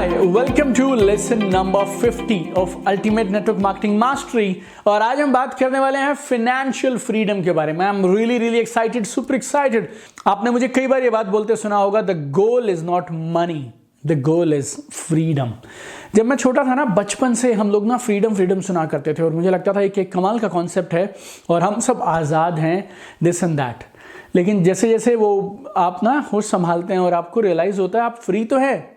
Hi, welcome to lesson number 50 of Ultimate Network Marketing Mastery। और आज हम बात करने वाले हैं फाइनेंशियल फ्रीडम के बारे में। I am really excited, super excited. आपने मुझे कई बार ये बात बोलते सुना होगा, the goal is not money, the goal is freedom. जब मैं छोटा था ना, बचपन से हम लोग ना फ्रीडम सुना करते थे और मुझे लगता था कि एक कमाल का कॉन्सेप्ट है और हम सब आज़ाद हैं, दिस एंड दैट। लेकिन जैसे जैसे वो आप ना होश संभालते हैं और आपको रियलाइज होता है आप फ्री तो है,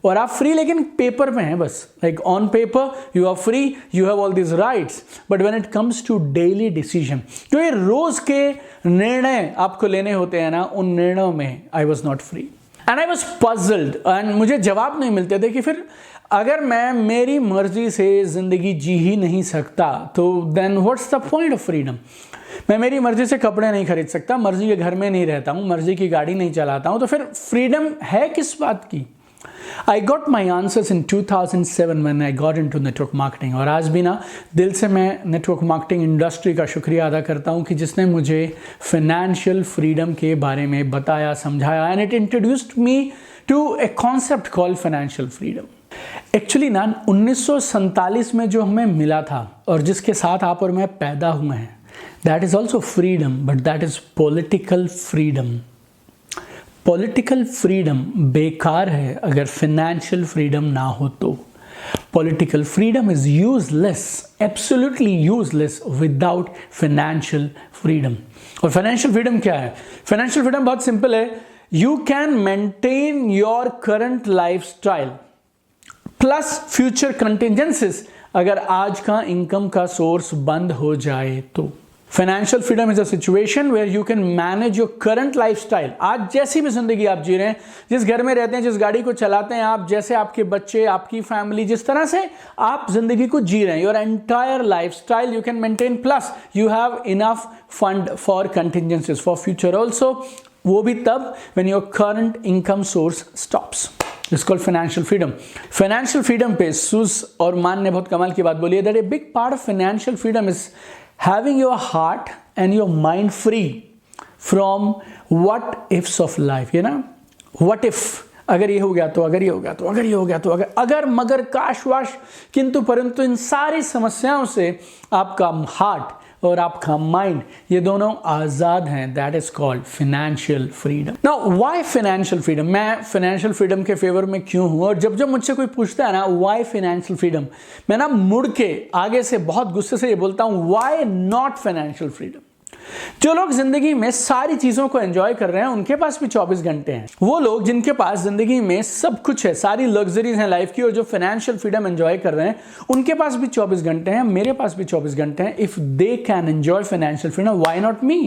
और आप फ्री लेकिन पेपर में हैं बस। Like on paper you are free, you have all this rights, but when it comes to daily decision, जो ये रोज के निर्णय आपको लेने होते हैं ना, उन निर्णयों में I was not free and I was puzzled. And मुझे जवाब नहीं मिलते थे कि फिर अगर मैं मेरी मर्जी से जिंदगी जी ही नहीं सकता तो then what's the point of freedom. मैं मेरी मर्जी से कपड़े नहीं खरीद सकता, मर्जी के घर में नहीं रहता हूँ, मर्जी की गाड़ी नहीं चलाता हूँ, तो फिर फ्रीडम है किस बात की? I got my answers in 2007 when I got into network marketing। और आज भी ना दिल से मैं नेटवर्क मार्केटिंग इंडस्ट्री का शुक्रिया अदा करता हूँ कि जिसने मुझे फाइनेंशियल फ्रीडम के बारे में बताया, समझाया, and it introduced me to a concept called financial freedom. Actually ना 1947 में जो हमें मिला था और जिसके साथ आप और मैं पैदा हुए हैं, that is also freedom, but that is political freedom. Political freedom बेकार है अगर फाइनेंशियल फ्रीडम ना हो तो। Political freedom is useless, absolutely useless without financial freedom. और फाइनेंशियल फ्रीडम क्या है? फाइनेंशियल फ्रीडम बहुत सिंपल है। You can maintain your current lifestyle plus future contingencies अगर आज का इनकम का सोर्स बंद हो जाए तो। Financial freedom is a situation where you can manage your current lifestyle. आज जैसी भी जिंदगी आप जी रहे हैं, जिस घर में रहते हैं, जिस गाड़ी को चलाते हैं आप, जैसे आपके बच्चे, आपकी फैमिली, जिस तरह से आप जिंदगी को जी रहे हैं, your entire lifestyle you can maintain, plus you have enough fund for contingencies for future also. वो भी तब when your current income source stops. It's called financial freedom. Financial freedom पे सूज और मान ने बहुत कमाल की बात बोली है, that a big part of financial freedom is having your heart and your mind free from what ifs of life, you know, what if, अगर ये हो गया तो, अगर ये हो गया तो, अगर ये हो गया तो, अगर मगर काश वाश किंतु परंतु, इन सारी समस्याओं से आपका हार्ट और आपका माइंड ये दोनों आजाद हैं। That is called financial freedom. Now why financial freedom? मैं फाइनेंशियल फ्रीडम के फेवर में क्यों हूं? और जब मुझसे कोई पूछता है ना व्हाई फाइनेंशियल फ्रीडम, मैं ना मुड़ के आगे से बहुत गुस्से से ये बोलता हूं, व्हाई नॉट फाइनेंशियल फ्रीडम? जो लोग जिंदगी में सारी चीजों को एंजॉय कर रहे हैं उनके पास भी 24 घंटे हैं। वो लोग जिनके पास जिंदगी में सब कुछ है, सारी लग्जरीज हैं लाइफ की, और जो फाइनेंशियल फ्रीडम एंजॉय कर रहे हैं उनके पास भी 24 घंटे हैं, मेरे पास भी 24 घंटे हैं। If they can enjoy financial freedom, why not me?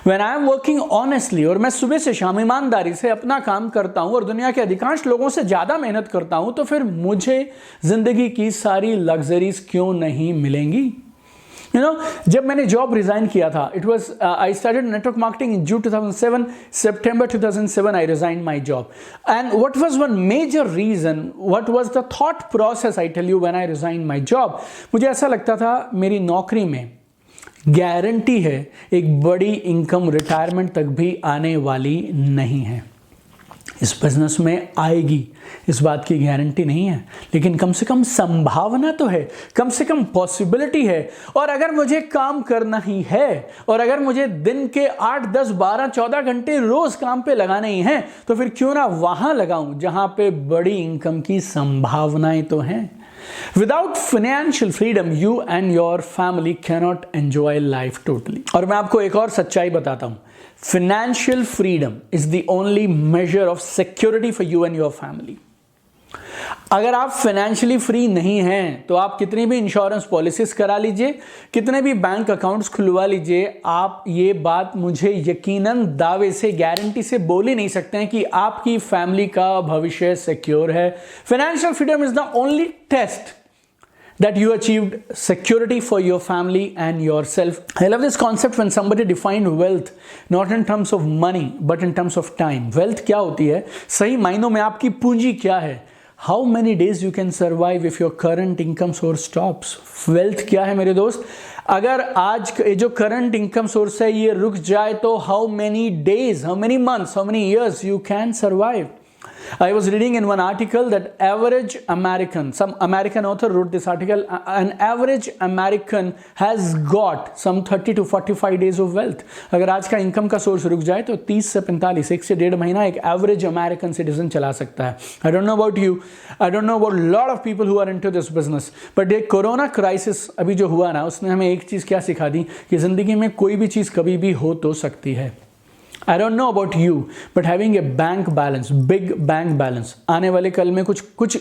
When I am working honestly, और मैं सुबह से शाम ईमानदारी से अपना काम करता हूं और दुनिया के अधिकांश लोगों से ज्यादा मेहनत करता हूं, तो फिर मुझे जिंदगी की सारी लग्जरीज क्यों नहीं मिलेंगी? You know, जब मैंने जॉब रिजाइन किया था, it was I started network marketing in June 2007, September 2007 I resign my job. And what was one major reason, what was the thought process, I tell you, when I resign my job? मुझे ऐसा लगता था मेरी नौकरी में guarantee है एक बड़ी इनकम रिटायरमेंट तक भी आने वाली नहीं है। इस बिजनेस में आएगी इस बात की गारंटी नहीं है, लेकिन कम से कम संभावना तो है, कम से कम पॉसिबिलिटी है। और अगर मुझे काम करना ही है और अगर मुझे दिन के 8, 10, 12, 14 घंटे रोज काम पे लगाने ही हैं, तो फिर क्यों ना वहां लगाऊं जहां पे बड़ी इनकम की संभावनाएं तो हैं। Without financial freedom, you and your family cannot enjoy life totally। और मैं आपको एक और सच्चाई बताता हूं, financial freedom is the only measure of security for you and your family। अगर आप फाइनेंशियली फ्री नहीं हैं तो आप कितनी भी इंश्योरेंस पॉलिसीज करा लीजिए, कितने भी बैंक अकाउंट्स खुलवा लीजिए, आप ये बात मुझे यकीनन दावे से, गारंटी से बोल ही नहीं सकते हैं कि आपकी फैमिली का भविष्य सिक्योर है। Financial freedom is the only test that you achieved security for your family and yourself। I love this concept when somebody defined wealth not in terms of money but in terms of time। wealth क्या होती है? सही मायनों में आपकी पूंजी क्या है? How many days you can survive if your current income source stops? wealth क्या है मेरे दोस्त? अगर आज जो करंट इनकम सोर्स है ये रुक जाए तो how many days, how many months, how many years you can survive? I was reading in one article that average American, some American author wrote this article, an average American has got some 30 to 45 days of wealth. अगर आज का income का source रुक जाए तो 30 से 45, 1 से 1.5 महीना एक एवरेज अमेरिकन सिटीजन चला सकता है. I don't know about you, I don't know about lot of people who are into this business, but ये कोरोना क्राइसिस अभी जो हुआ ना, उसने हमें एक चीज़ क्या सिखा दी कि ज़िंदगी में कोई भी चीज़ कभी भी हो तो सकती है. I don't know about you, but having a bank balance, big bank balance, आने वाले कल में कुछ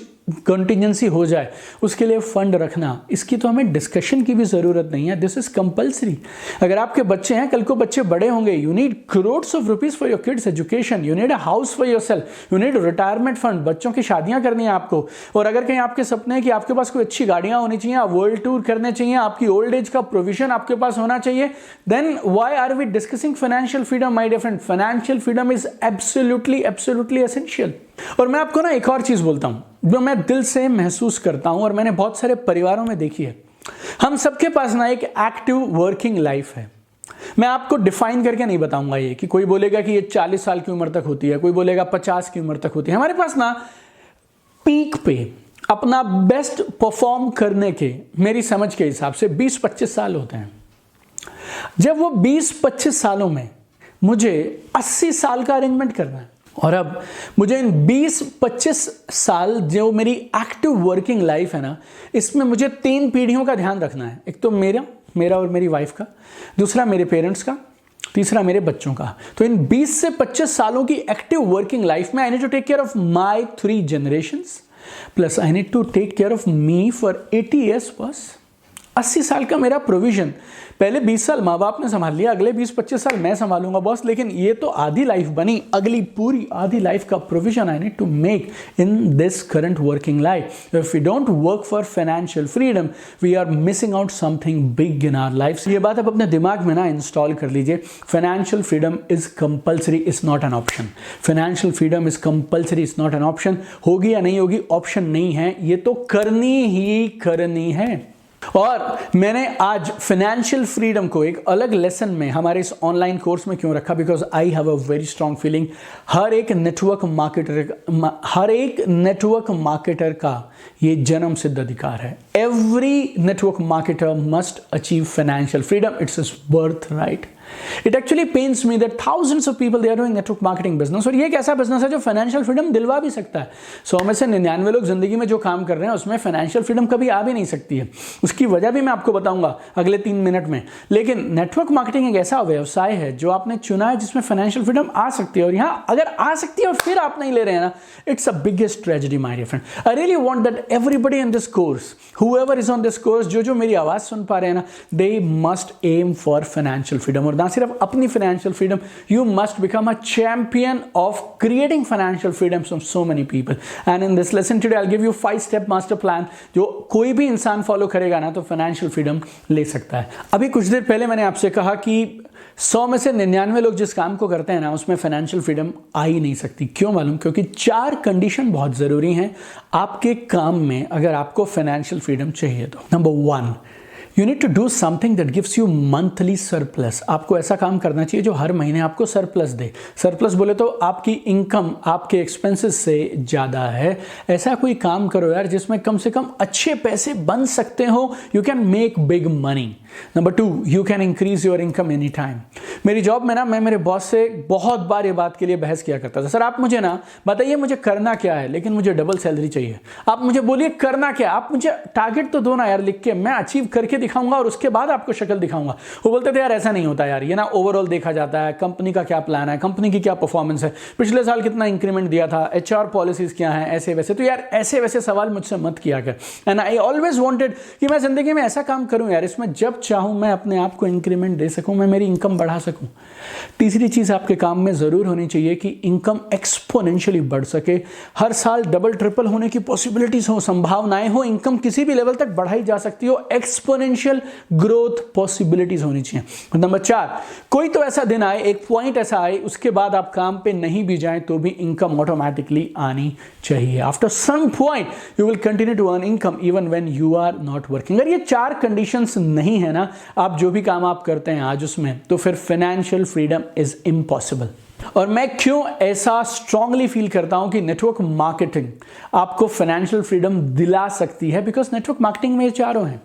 कंटिजेंसी हो जाए उसके लिए फंड रखना, इसकी तो हमें डिस्कशन की भी ज़रूरत नहीं है. This is compulsory. अगर आपके बच्चे हैं, कल को बच्चे बड़े होंगे, you need crores of rupees for your kids education, you need a house for your self, you need retirement fund, बच्चों की शादियां करनी है आपको. और अगर कहीं आपके सपने हैं कि आपके पास कोई अच्छी गाड़ियां होनी चाहिए, आप वर्ल्ड टूर करने चाहिए, आपकी ओल्ड एज का प्रोविजन आपके पास होना चाहिए, then why are we discussing financial freedom my dear friend? Financial freedom is absolutely essential. और मैं आपको ना एक और चीज़ बोलता हूं जो मैं दिल से महसूस करता हूं और मैंने बहुत सारे परिवारों में देखी है. हम सबके पास ना एक एक्टिव वर्किंग लाइफ है. मैं आपको डिफाइन करके नहीं बताऊंगा ये कि कोई बोलेगा कि ये 40 साल की उम्र तक होती है, कोई बोलेगा 50 की उम्र तक होती है. हमारे पास ना पीक पे अपना बेस्ट परफॉर्म करने के, मेरी समझ के हिसाब से 20-25 साल होते हैं. जब वो 20-25 सालों में मुझे 80 साल का अरेंजमेंट करना है और अब मुझे इन 20-25 साल जो मेरी एक्टिव वर्किंग लाइफ है ना, इसमें मुझे 3 पीढ़ियों का ध्यान रखना है. एक तो मेरा और मेरी वाइफ का, दूसरा मेरे पेरेंट्स का, तीसरा मेरे बच्चों का. तो इन 20 से 25 सालों की एक्टिव वर्किंग लाइफ में I need to take care of my 3 generations plus I need to take care of me for 80 years बस. 80 साल का मेरा प्रोविजन. पहले 20 साल माँ बाप ने संभाल लिया, अगले 20-25 साल मैं संभालूंगा बॉस, लेकिन ये तो आधी लाइफ बनी, अगली पूरी आधी लाइफ का provision I need to make in this current working life. If we don't work for financial freedom we are missing out something big in our life. ये बात आप अपने दिमाग में ना इंस्टॉल कर लीजिए. Financial freedom is compulsory, is not an option. Financial freedom is compulsory, is not an option. होगी या नहीं होगी ऑप्शन नहीं है, ये तो करनी ही करनी है. और मैंने आज फाइनेंशियल फ्रीडम को एक अलग लेसन में हमारे इस ऑनलाइन कोर्स में क्यों रखा? Because I have a very strong feeling हर एक नेटवर्क मार्केटर का ये जन्म सिद्ध अधिकार है. Every network marketer must achieve financial freedom. It's his birth right. It actually pains me that thousands of people they are doing network marketing business. और ये एक ऐसा बिजनेस है जो फाइनेंशियल फ्रीडम दिलवा भी सकता है. 100 में से 99 लोग जिंदगी में जो काम कर रहे हैं उसमें फाइनेंशियल फ्रीडम कभी आ भी नहीं सकती है. उसकी वजह भी मैं आपको बताऊंगा अगले 3 मिनट में. लेकिन नेटवर्क मार्केटिंग एक ऐसा व्यवसाय है जो आपने चुना है जिसमें फाइनेंशियल फ्रीडम आ सकती है. और यहाँ अगर आ सकती है और फिर आप नहीं ले रहे हैं ना, it's a biggest tragedy my dear friend. I really want that everybody in this course, whoever is on this course, जो मेरी आवाज सुन पा रहे हैं ना, they must aim for financial freedom. और ना सिर्फ अपनी financial freedom, you must become a champion of creating financial freedom from so many people. And in this lesson today I will give you 5-step master plan जो कोई भी इंसान follow करेगा ना तो फाइनेंशियल फ्रीडम ले सकता है. अभी कुछ देर पहले मैंने आपसे कहा कि 100 में से 99 लोग जिस काम को करते हैं ना उसमें फाइनेंशियल फ्रीडम आ ही नहीं सकती. क्यों मालूम? क्योंकि 4 कंडीशन बहुत ज़रूरी हैं आपके काम में अगर आपको फाइनेंशियल फ्रीडम चाहिए तो. Number 1, you need to do something that gives you monthly surplus. आपको ऐसा काम करना चाहिए जो हर महीने आपको सरप्लस दे. सरप्लस बोले तो आपकी इनकम आपके एक्सपेंसेस से ज़्यादा है. ऐसा कोई काम करो यार जिसमें कम से कम अच्छे पैसे बन सकते हो. You can make big money. Number 2, you can increase your income any time. मेरी जॉब में ना मैं मेरे बॉस से बहुत बार ये बात के लिए बहस किया करता था. सर आप मुझे ना बताइए मुझे करना क्या है, लेकिन मुझे डबल सैलरी चाहिए. आप मुझे बोलिए करना क्या, आप मुझे टारगेट तो दो ना यार लिख के, मैं अचीव करके दिखाऊंगा और उसके बाद आपको शक्ल दिखाऊंगा. वो बोलते थे यार ऐसा नहीं होता यार, ये ना ओवरऑल देखा जाता है, कंपनी का क्या प्लान है, कंपनी की क्या परफॉर्मेंस है, पिछले साल कितना इंक्रीमेंट दिया था, HR पॉलिसीज क्या है, ऐसे वैसे. तो यार ऐसे वैसे सवाल मुझसे मत किया कर. एंड आई ऑलवेज वांटेड कि मैं जिंदगी में ऐसा काम करूं यार इसमें जब चाहूं मैं अपने आप को इंक्रीमेंट दे सकूं, मैं मेरी इनकम बढ़ा सकूं. तीसरी चीज आपके काम में जरूर होनी चाहिए कि इनकम एक्सपोनेंशियली बढ़ सके. हर साल डबल ट्रिपल होने की पॉसिबिलिटीज हो, संभावनाएं हो, इनकम किसी भी लेवल तक बढ़ाई जा सकती हो. एक्सपोनेंशियल एक्सपोनेंशियल ग्रोथ पॉसिबिलिटीज होनी चाहिए। नंबर 4, कोई तो ऐसा दिन आए, एक पॉइंट ऐसा आए, उसके बाद आप काम पे नहीं भी जाएं तो भी इनकम ऑटोमेटिकली आनी चाहिए। After some point you will continue to earn income even when you are not working. अगर ये 4 कंडीशंस नहीं है ना, आप जो भी काम आप करते हैं आज उसमें, तो फिर फाइनेंशियल फ्रीडम इज इम्पॉसिबल। और मैं क्यों ऐसा स्ट्रांगली फील करता हूं कि नेटवर्क मार्केटिंग आपको फाइनेंशियल फ्रीडम दिला सकती है, बिकॉज नेटवर्क मार्केटिंग में ये चारों हैं।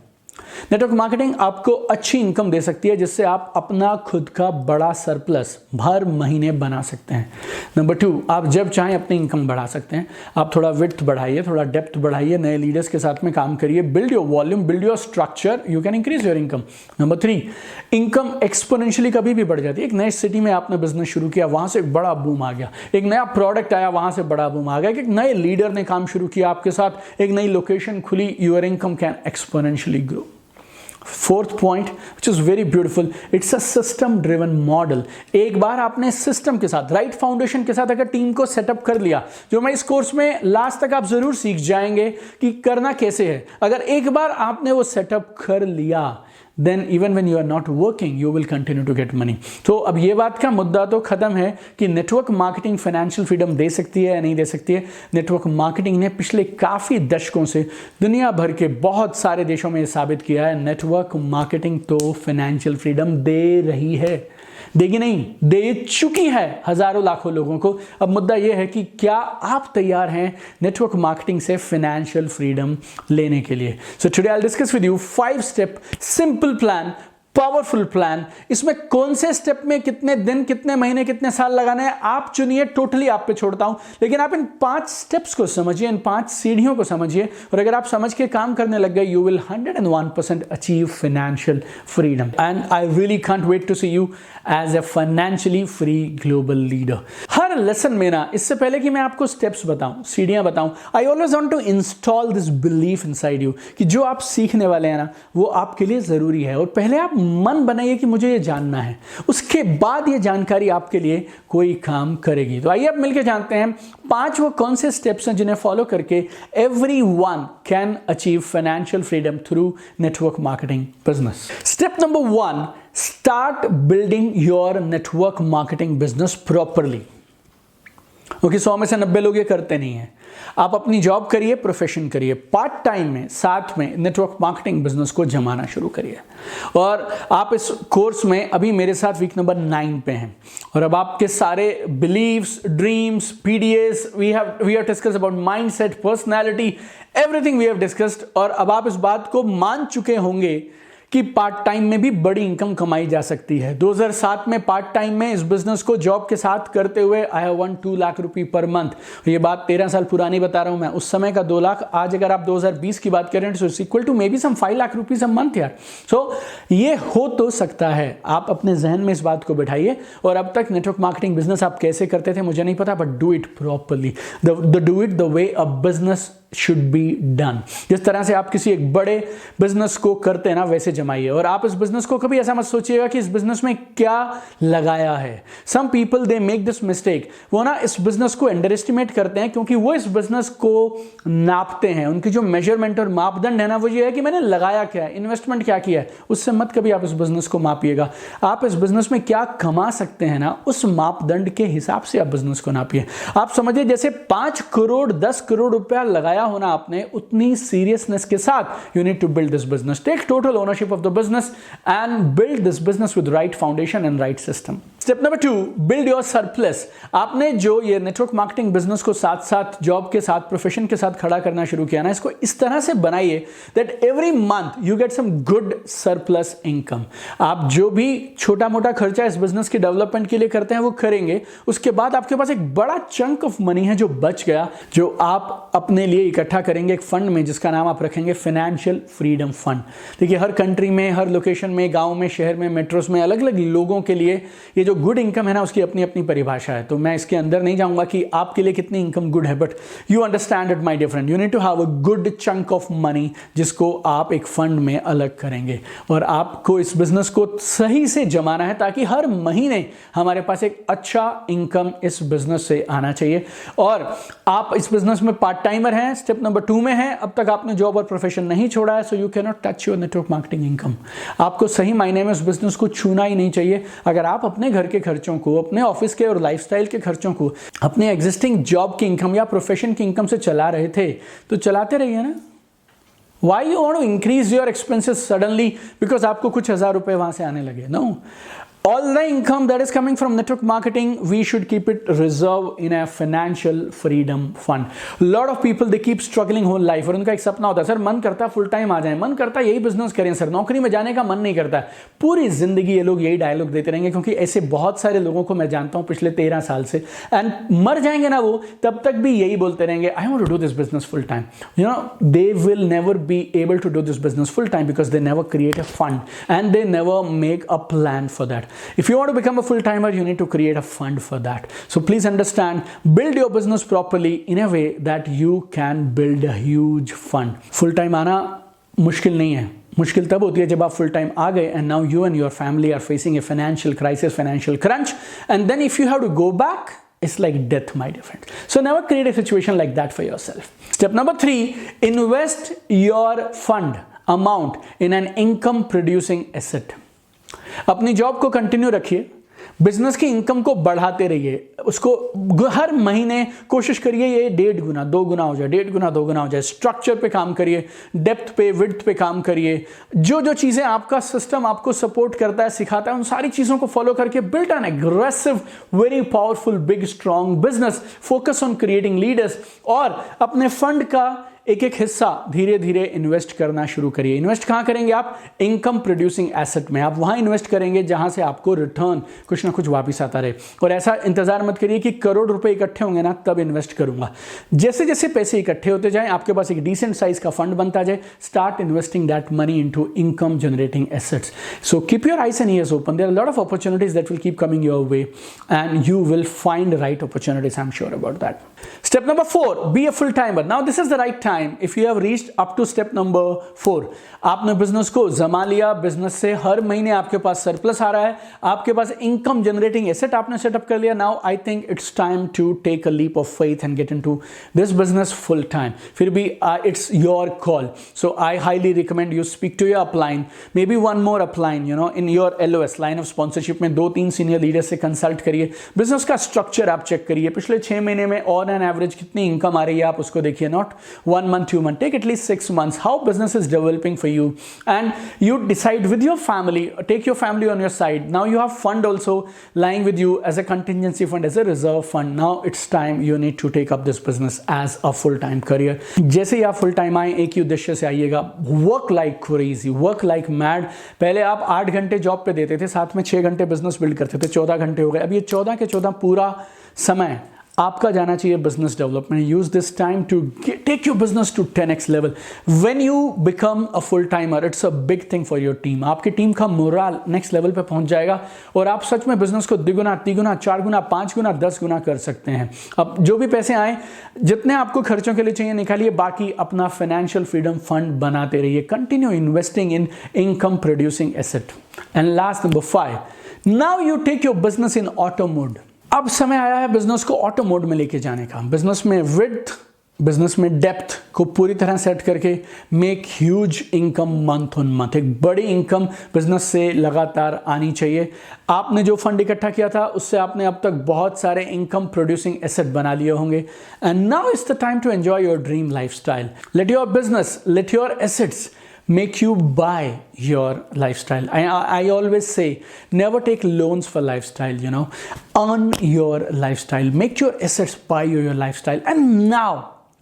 नेटवर्क मार्केटिंग आपको अच्छी इनकम दे सकती है जिससे आप अपना खुद का बड़ा सरप्लस हर महीने बना सकते हैं। नंबर 2, आप जब चाहें अपनी इनकम बढ़ा सकते हैं। आप थोड़ा विड्थ बढ़ाइए, थोड़ा डेप्थ बढ़ाइए, नए लीडर्स के साथ में काम करिए, build your volume, build your structure, you can increase your income. Number 3, income exponentially कभी भी बढ़ जाती है। एक नए सिटी में आपने बिजनेस शुरू किया, वहां से एक बड़ा बूम आ गया, एक नया प्रोडक्ट आया, वहां से बड़ा बूम आ गया, एक नए लीडर ने काम शुरू किया आपके साथ, एक नई लोकेशन खुली, your income can exponentially grow. Fourth point which is very beautiful, it's a system driven model. एक बार आपने सिस्टम के साथ, राइट फाउंडेशन के साथ अगर टीम को सेटअप कर लिया, जो मैं इस कोर्स में लास्ट तक आप जरूर सीख जाएंगे कि करना कैसे है। अगर एक बार आपने वो सेटअप कर लिया, then even when you are not working you will continue to get money। तो अब ये बात का मुद्दा तो खत्म है कि नेटवर्क मार्केटिंग फाइनेंशियल फ्रीडम दे सकती है या नहीं दे सकती है। नेटवर्क मार्केटिंग ने पिछले काफ़ी दशकों से दुनिया भर के बहुत सारे देशों में ये साबित किया है, नेटवर्क मार्केटिंग तो फाइनेंशियल फ्रीडम दे रही है, देगी नहीं, दे चुकी है हजारों लाखों लोगों को। अब मुद्दा यह है कि क्या आप तैयार हैं नेटवर्क मार्केटिंग से फाइनेंशियल फ्रीडम लेने के लिए। So today I will discuss with you 5 step simple plan, powerful plan. इसमें कौन से स्टेप में कितने दिन, कितने महीने, कितने साल लगाने हैं आप चुनिए, टोटली आप पे छोड़ता हूं। लेकिन आप इन 5 स्टेप्स को समझिए, इन 5 सीढ़ियों को समझिए, और अगर आप समझ के काम करने लग गए, you will 101% achieve financial freedom. And I really can't wait to see you as a financially free global leader. हर लेसन में ना, इससे पहले कि मैं आपको स्टेप्स बताऊं, सीढ़ियां बताऊं, I always want to install this belief inside you कि जो आप सीखने वाले हैं ना, वो आपके लिए जरूरी है। और पहले आप मन बनाइए कि मुझे ये जानना है, उसके बाद ये जानकारी आपके लिए कोई काम करेगी। तो आइए अब मिलकर जानते हैं 5 वो कौन से स्टेप्स हैं जिन्हें फॉलो करके everyone can achieve financial freedom through network marketing business. Step number 1, start building your network marketing business properly. क्योंकि 100 में से 90 लोग ये करते नहीं हैं। आप अपनी जॉब करिए, प्रोफेशन करिए, पार्ट टाइम में साथ में नेटवर्क मार्केटिंग बिजनेस को जमाना शुरू करिए। और आप इस कोर्स में अभी मेरे साथ वीक नंबर 9 पे हैं, और अब आपके सारे believes, dreams, PDS, we have discussed about mindset, personality, everything we have discussed. और अब आप इस बात को मान चुके होंगे कि पार्ट टाइम में भी बड़ी इनकम कमाई जा सकती है। 2007 में पार्ट टाइम में इस बिजनेस को जॉब के साथ करते हुए आई हैव अर्न 2 लाख रुपए पर मंथ। ये बात 13 साल पुरानी बता रहा हूं मैं, उस समय का 2 लाख, आज अगर आप 2020 की बात करें तो it's equal to maybe some 5 lakh rupees a month यार। सो ये हो तो सकता है, आप अपने जहन में इस बात को बैठाइए। और अब तक नेटवर्क मार्केटिंग बिजनेस आप कैसे करते थे मुझे नहीं पता, but do it properly, do it the way a business should be done. जिस तरह से आप किसी एक बड़े बिजनेस को करते हैं ना, वैसे जमाइए। और आप इस बिजनेस को कभी ऐसा मत सोचिएगा कि इस बिजनेस में क्या लगाया है। Some people they make this mistake, वो ना इस बिजनेस को अंडर एस्टिमेट करते हैं, क्योंकि वो इस बिजनेस को नापते हैं। उनकी जो मेजरमेंट और मापदंड है ना, वो ये है कि मैंने लगाया क्या है, इन्वेस्टमेंट क्या किया है। उससे मत कभी आप इस बिजनेस को मापिएगा। आप इस बिजनेस में क्या कमा सकते हैं ना, उस मापदंड के हिसाब से आप बिजनेस को नापिए। आप समझिए जैसे 5 करोड़ 10 करोड़ रुपया लगाया होना आपने, उतनी सीरियसनेस के साथ you need to build this business. Take total ownership of the business and build this business with right foundation and right system. Step number 2, build your surplus. आपने जो ये नेटवर्क मार्केटिंग बिजनेस को साथ साथ job के साथ, profession के साथ खड़ा करना शुरू किया ना, इसको इस तरह से बनाइए that every month you get some good surplus income. आप जो भी छोटा मोटा खर्चा इस बिजनेस के डेवलपमेंट के लिए करते हैं वो करेंगे, उसके बाद आपके पास एक बड़ा चंक ऑफ मनी है जो बच गया, जो आप अपने लिए इकट्ठा करेंगे एक फंड में, जिसका नाम आप रखेंगे फाइनेंशियल फ्रीडम फंड। देखिए हर कंट्री में, हर लोकेशन में, गांव में, शहर में, मेट्रोस में अलग अलग लोगों के लिए ये जो गुड इनकम है ना, उसकी अपनी अपनी परिभाषा है, तो मैं इसके अंदर नहीं जाऊंगा कि आपके लिए कितनी इनकम गुड है, but you understand it my dear friend, you need to have a good chunk of money जिसको आप एक फंड में अलग करेंगे, और आपको इस बिजनेस को सही से जमाना है ताकि हर महीने हमारे पास एक अच्छा इनकम इस बिजनेस से आना चाहिए। और आप इस बिजनेस में पार्ट टाइमर हैं, स्टेप नंबर 2 में हैं, अब तक आपने जॉब और प्रोफेशन नहीं छोड़ा है, so you can not touch your network marketing income. आपको सही मायने में उस बिजनेस को छूना ही नहीं चाहिए। अगर आप अपने घर के खर्चों को, अपने ऑफिस के और लाइफस्टाइल के खर्चों को अपने एग्जिस्टिंग जॉब की इनकम या प्रोफेशन की इनकम से चला रहे थे तो चलाते रहिए ना। Why you want to increase your expenses suddenly because आपको कुछ हजार रुपए वहां से आने लगे? No. All the income that is coming from network marketing, we should keep it reserved in a financial freedom fund. Lot of people they keep struggling whole life, और उनका एक सपना होता है, सर मन करता है फुल टाइम आ जाए, मन करता है यही बिजनेस करें सर, नौकरी में जाने का मन नहीं करता है। पूरी जिंदगी ये लोग यही डायलॉग देते रहेंगे, क्योंकि ऐसे बहुत सारे लोगों को मैं जानता हूं पिछले 13 साल से, एंड मर जाएंगे ना वो तब तक भी यही बोलते रहेंगे, I want to do this business full time. You know, they will never be able to do this business full time because they never create a fund and they never make a plan for that. If you want to become a full-timer, you need to create a fund for that. So please understand, build your business properly in a way that you can build a huge fund. Full-time आना मुश्किल नहीं है, मुश्किल तब होती है जब आप फुल टाइम आ गए and now you and your family are facing a financial crisis, financial crunch, and then if you have to go back, it's like death, my dear friend. So never create a situation like that for yourself. Step number 3, invest your fund amount in an income producing asset. अपनी job को continue रखिए, business की income को बढ़ाते रहिए, उसको हर महीने कोशिश करिए ये 1.5 गुना 2 गुना हो जाए, 1.5 गुना 2 गुना हो जाए। स्ट्रक्चर पे काम करिए, डेप्थ पे, विड्थ पे काम करिए, जो जो चीजें आपका सिस्टम आपको सपोर्ट करता है, सिखाता है, उन सारी चीजों को फॉलो करके build an aggressive, very powerful, big strong business. Focus on creating leaders, और अपने फंड का एक एक हिस्सा धीरे धीरे इन्वेस्ट करना शुरू करिए। इन्वेस्ट कहां करेंगे आप? इनकम प्रोड्यूसिंग एसेट में। आप वहां इन्वेस्ट करेंगे जहां से आपको रिटर्न कुछ ना कुछ वापस आता रहे, और ऐसा इंतजार मत करिए कि करोड़ रुपए इकट्ठे होंगे ना तब इन्वेस्ट करूंगा। जैसे जैसे पैसे इकट्ठे होते जाएं, आपके पास एक डिसेंट साइज का फंड बनता जाए, start investing that money into income generating assets. So keep your eyes and ears open, there are lot of opportunities that will keep coming your way and you will find right opportunities, I am sure about that. Step number 4, be a full timer. Now this is the right time if you have reached up to step number 4. आपने business को जमा लिया, business से हर महीने आपके पास surplus आ रहा है, आपके पास इनकम जनरेटिंग एसेट आपने सेटअप कर लिया। Now I think it's time to take a leap of faith and get into this business full time. फिर भी it's your call, so I highly recommend you speak to your upline, maybe one more upline, you know, in your LOS line of sponsorship में 2-3 senior leader से consult करिए, business का structure आप check करिए, पिछले 6 महीने में on an average कितनी इनकम आ रही है आप उसको देखिए, not 1 month 2 month, take at least 6 months how business is developing for you, and you decide with your family, take your family on your side. Now you have fund also lying with you as a contingency fund, as a reserve fund. Now it's time you need to take up this business as a full-time career. जैसे ही आप full time आए, एक ही उद्देश्य से आइएगा, work like crazy, work like mad. पहले आप 8 घंटे जॉब पे देते थे, साथ में 6 घंटे बिजनेस बिल्ड करते थे, 14 घंटे हो गए। अब ये 14 के 14 पूरा समय आपका जाना चाहिए business development. Use this time to take your business to 10x level. When you become a full timer, it's a big thing for your team. आपकी टीम का मोरल नेक्स्ट लेवल पे पहुंच जाएगा और आप सच में बिजनेस को 2 गुना 3 गुना 4 गुना 5 गुना 10 गुना कर सकते हैं। अब जो भी पैसे आए, जितने आपको खर्चों के लिए चाहिए निकालिए, बाकी अपना फाइनेंशियल फ्रीडम फंड बनाते रहिए। Continue investing in income producing asset. And last number 5, now you take your business in auto mode. अब समय आया है बिजनेस को ऑटो मोड में लेके जाने का। बिजनेस में विड्थ, बिजनेस में डेप्थ को पूरी तरह सेट करके make huge income month on month. एक बड़ी इनकम बिजनेस से लगातार आनी चाहिए। आपने जो फंड इकट्ठा किया था उससे आपने अब तक बहुत सारे इनकम प्रोड्यूसिंग एसेट बना लिए होंगे। And now is the time to enjoy your dream lifestyle. Let your business, let your assets make you buy your lifestyle. I always say, never take loans for lifestyle, you know. Earn your lifestyle. Make your assets buy your lifestyle. And now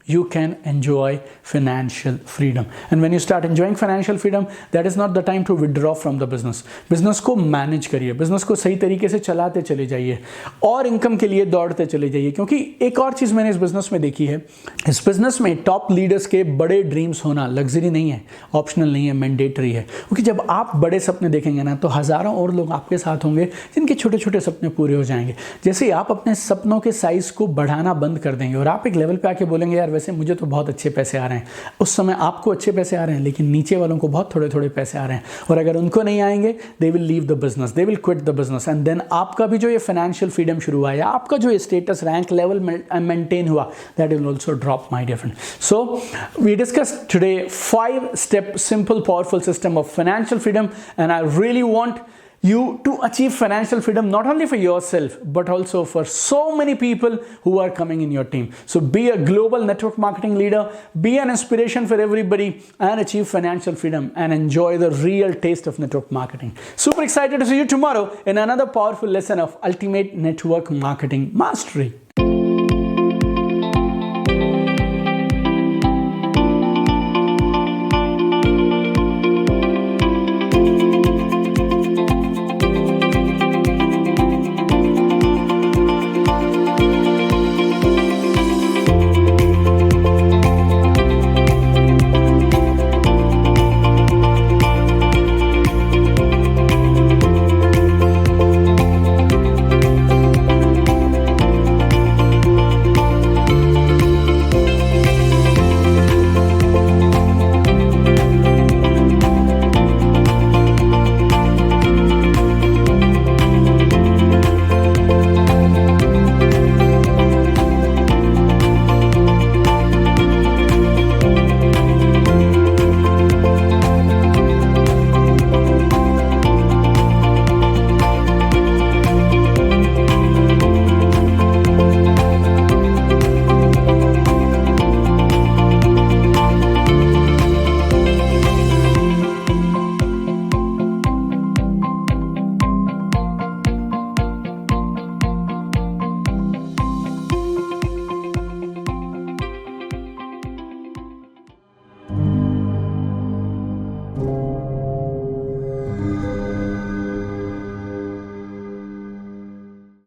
you can enjoy financial freedom. And when you start enjoying financial freedom, that is not the time to withdraw from the business. Business को manage करिए, business को सही तरीके से चलाते चले जाइए और इनकम के लिए दौड़ते चले जाइए। क्योंकि एक और चीज़ मैंने इस बिजनेस में देखी है, इस बिजनेस में टॉप लीडर्स के बड़े ड्रीम्स होना लग्जरी नहीं है, ऑप्शनल नहीं है, मैंडेटरी है। क्योंकि जब आप बड़े सपने देखेंगे ना, तो हज़ारों और लोग आपके साथ होंगे जिनके छोटे छोटे सपने पूरे हो जाएंगे। जैसे ही आप अपने सपनों के साइज़ को बढ़ाना बंद कर देंगे और आप एक लेवल पे आके बोलेंगे यार वैसे मुझे तो बहुत अच्छे पैसे आ रहे हैं, उस समय आपको अच्छे पैसे आ रहे हैं लेकिन नीचे वालों को बहुत थोड़े थोड़े पैसे आ रहे हैं, और अगर उनको नहीं आएंगे they will leave the business, they will quit the business, and then आपका भी जो ये फाइनेंशियल फ्रीडम शुरू हुआ या आपका जो स्टेटस रैंक लेवल मेंटेन हुआ, that will also drop my dear friend. So we discuss today 5-step simple powerful system of financial freedom, and I really want you to achieve financial freedom not only for yourself but also for so many people who are coming in your team. So be a global network marketing leader, be an inspiration for everybody, and achieve financial freedom and enjoy the real taste of network marketing. Super excited to see you tomorrow in another powerful lesson of Ultimate Network Marketing Mastery.